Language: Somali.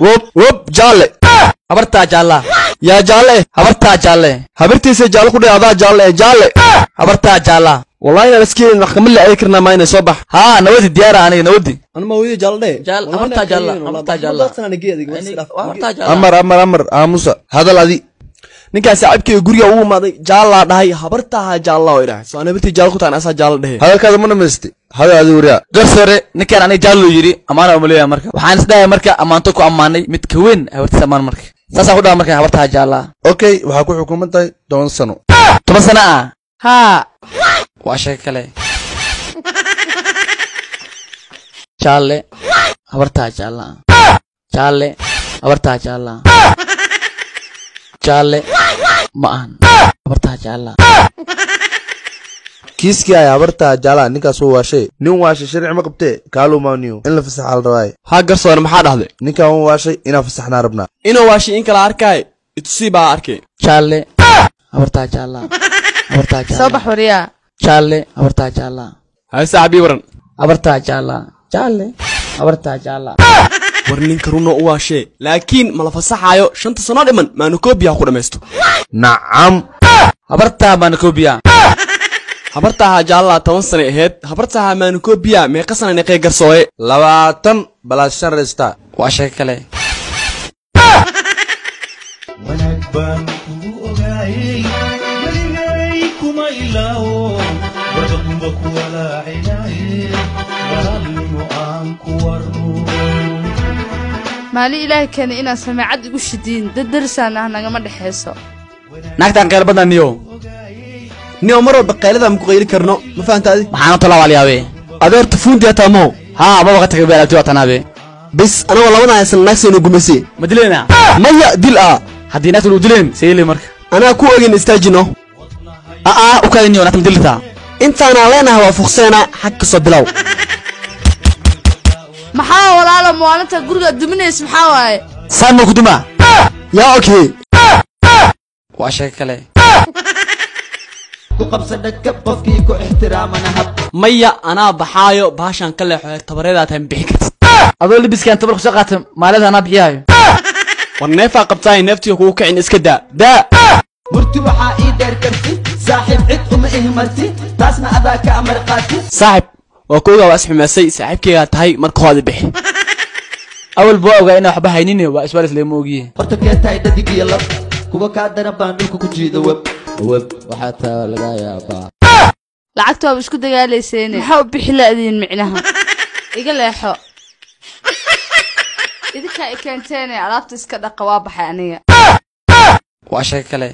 وب جالة habartaa jaalla يا جالة habartaa jaalle هبرتي سجالة كده هذا جالة جالة habartaa jaalla والله أنا مسكين نحكم اللي أذكرنا ما ينصبح ها نودي diyaara aniga nowdi أنا ما ودي جالة habartaa jaalla habartaa jaalla أنا جيدك habartaa jaalla أمر موسى هذا الذي ninkaas saaxiibkay guriga uu maaday jaalla dhahay habartaa jaalla oo ilaahay soo anabti jaalla ku taan asa jaalla dhahay هذا كذا من مستي هذا هذا وريا garsore ninkan aniga jaallo yiri amaana u maleeyaa marka waxaan isdhahay marka amaanto ku amaanay mid ka weyn habartaa samaan marka saasa ku dhaw marka habartaa jaalla أوكي وحكوا حكومتي دون سنة 10 sano ah ها waa shay kale jaalle habartaa jaalla jaalle habartaa jaalla jaalle ma ahan habartaa jaalla كيسكي يا برتا جالا نيكا سو واشي نين واشي شرع ما قبتي قالوا ما نيو إن فسح على الرواي ha garsoor maxaa dhahday نيكا هو واشي إنا فسحنا ربنا inuu waashi in kala arkay itusii baa arkay jaalle habartaa jaalla habartaa jaalla صباح وريا jaalle habartaa jaalla hay saaxiibi waran habartaa jaalla jaalle habartaa jaalla war ninka runo u waashee laakiin ma la fasaxayo 5 sano dhiman maanu koobiya ku dhamaysto نعم habartaa baan koobiya habartaa jaalla 10 sano aheyd habartaa maanu koobiya meeqa sano neqay garsooye 20 بلا شن رستا waa shay kale ونكبان وأغاي وليكما إلاو وجههم ولا عناي والمؤانك ورنو مالي إلهي كان إنا سمعت يقول شدين درسان أنا ما دحيسو naagtan qeyl badan niyo niyo mar walba qaylada ma ku qayli karno ma fahantaadi maxaan u talaa waliyaabe adeerta fuundiya taamo ha ma waqti ka beelay tuwatanabe bis anagoo labada aysan naagseenu gumaysi madilena maya dil ah haddii naagtu u dileen seeyay marka anaa ku ogin istaajino u kale niyo naagtu dilta intaana leenahay waa fuqseena xaq ka soo bilow maxaa walaalo maalinta guriga duminays maxaa waaye saan ku duma yaa okay waa shay kale ku qabsadaka qofkii ku ixtiraamana hab maya anaa baxaayo baashan ka leexo tabareeda tan bixi kartid adoo libiskan tabar ku soo qaatay maalada anaa bixiyayo war neefa qabtaay neeftiga kugu kicin iska daa murti waxaa ii dheer karti saaxiib cid uma ihmarti taasna adaa ka amar qaati saaxib waa kooga waa isxumaasay saaxiibkayga tahay marka hooda bixi awal buu ogaa inaa waxba haynin waa isbaalis leemo ogiye horta kee tahay dhadig iyo lab kuwa kaa daran baan dhulka ku jiido web waxaa taa laga yaabaa lacagta waa isku dagaalayseen maxaa u bixi laadiin micnaha iga leexo idinka ay keenteen alaabta iska dhaqa waa baxay aniga waa shay kale